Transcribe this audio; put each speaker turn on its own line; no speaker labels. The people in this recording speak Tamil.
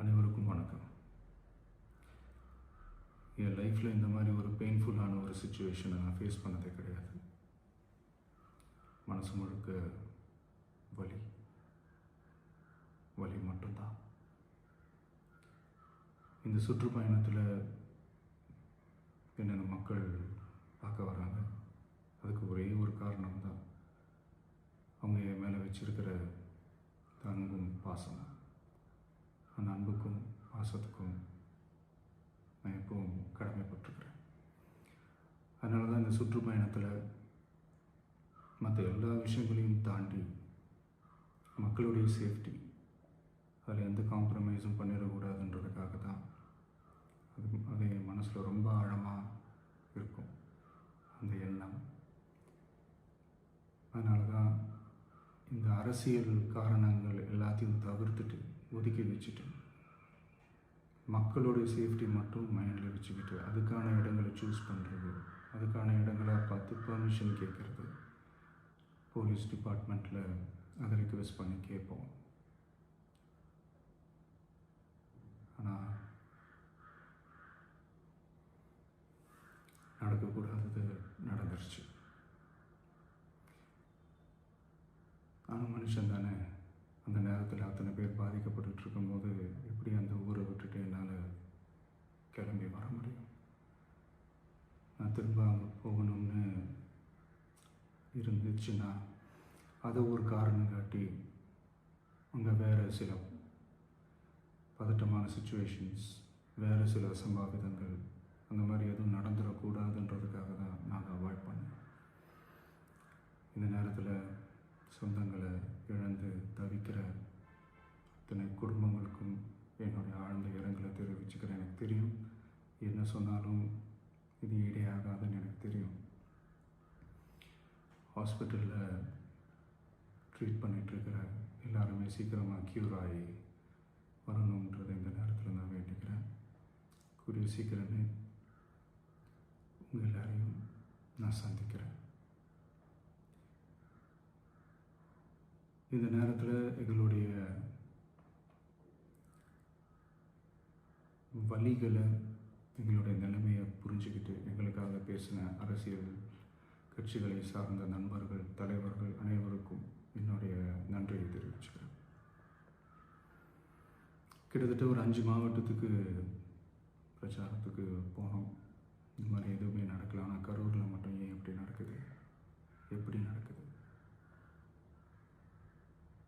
அனைவருக்கும் வணக்கம். என் லைஃப்பில் இந்த மாதிரி ஒரு பெயின்ஃபுல்லான ஒரு சுச்சுவேஷனை நான் ஃபேஸ் பண்ணதே கிடையாது. மனசு முழுக்க வலி வலி மட்டும்தான். இந்த சுற்றுப்பயணத்தில் என்னென்ன மக்கள் பார்க்க வராங்க, அதுக்கு ஒரே ஒரு காரணம் தான், அவங்க என் மேலே வச்சிருக்கிற அன்பும் பாசம். அந்த அன்புக்கும் பாசத்துக்கும் நான் எப்பவும் கடமைப்பட்டிருக்கிறேன். அதனால தான் இந்த சுற்றுப்பயணத்தில் மற்ற எல்லா விஷயங்களையும் தாண்டி மக்களுடைய சேஃப்டி, அதில் எந்த காம்ப்ரமைஸும் பண்ணிடக்கூடாதுன்றதுக்காக தான் அது என் மனசில் ரொம்ப ஆழமாக இருக்கும் அந்த எண்ணம். அதனால தான் இந்த அரசியல் காரணங்கள் எல்லாத்தையும் தவிர்த்துட்டு ஒதுக்கி வச்சுட்டு மக்களுடைய சேஃப்டி மட்டும் மைண்டில் வச்சுக்கிட்டு அதுக்கான இடங்களை சூஸ் பண்ணுறது, அதுக்கான இடங்களை பார்த்து பெர்மிஷன் கேட்குறது, போலீஸ் டிபார்ட்மெண்ட்டில் அதை ரிக்வெஸ்ட் பண்ணி கேட்போம். ஆனால் நடக்கக்கூடாதது நடந்துருச்சு. நானும் மனுஷன் தானே. அந்த நேரத்தில் அத்தனை பேர் பாதிக்கப்பட்டு இருக்கும்போது எப்படி அந்த ஊரை விட்டுட்டு என்னால் கிளம்பி வர முடியும்? நான் திரும்ப அங்கே போகணும்னு இருந்துச்சுன்னா அதை ஒரு காரணம் காட்டி அங்கே வேறு சில பதட்டமான சுச்சுவேஷன்ஸ், வேறு சில சம்பாவிதங்கள் அந்த மாதிரி எதுவும் நடந்துடக்கூடாதுன்றதுக்காக தான் நான் அவாய்ட் பண்ணேன். இந்த நேரத்தில் சொந்தங்களை இழந்து தவிக்கிற அத்தனை குடும்பங்களுக்கும் என்னுடைய ஆழ்ந்த இரங்கலை தெரிவிச்சுக்கிறேன். எனக்கு தெரியும், என்ன சொன்னாலும் இது ஈடேயாகாதுன்னு எனக்கு தெரியும். ஹாஸ்பிட்டலில் ட்ரீட் பண்ணிகிட்ருக்கிற எல்லாருமே சீக்கிரமாக க்யூர் ஆகி வரணுன்றதை இந்த நேரத்தில் நான் வேண்டிக்கிறேன். கூடிய சீக்கிரமே உங்கள் எல்லாரையும் நான் சந்திக்கிறேன். இந்த நேரத்தில் எங்களுடைய வலிகளை, எங்களுடைய நிலைமையை புரிஞ்சுக்கிட்டு எங்களுக்காக பேசின அரசியல் கட்சிகளை சார்ந்த நண்பர்கள், தலைவர்கள் அனைவருக்கும் என்னுடைய நன்றியை தெரிவிச்சுக்கிறேன். கிட்டத்தட்ட ஒரு 5 மாவட்டத்துக்கு பிரச்சாரத்துக்கு போனோம். இந்த மாதிரி எதுவுமே நடக்கல. ஆனால் கரூரில் மட்டும் ஏன் எப்படி நடக்குது?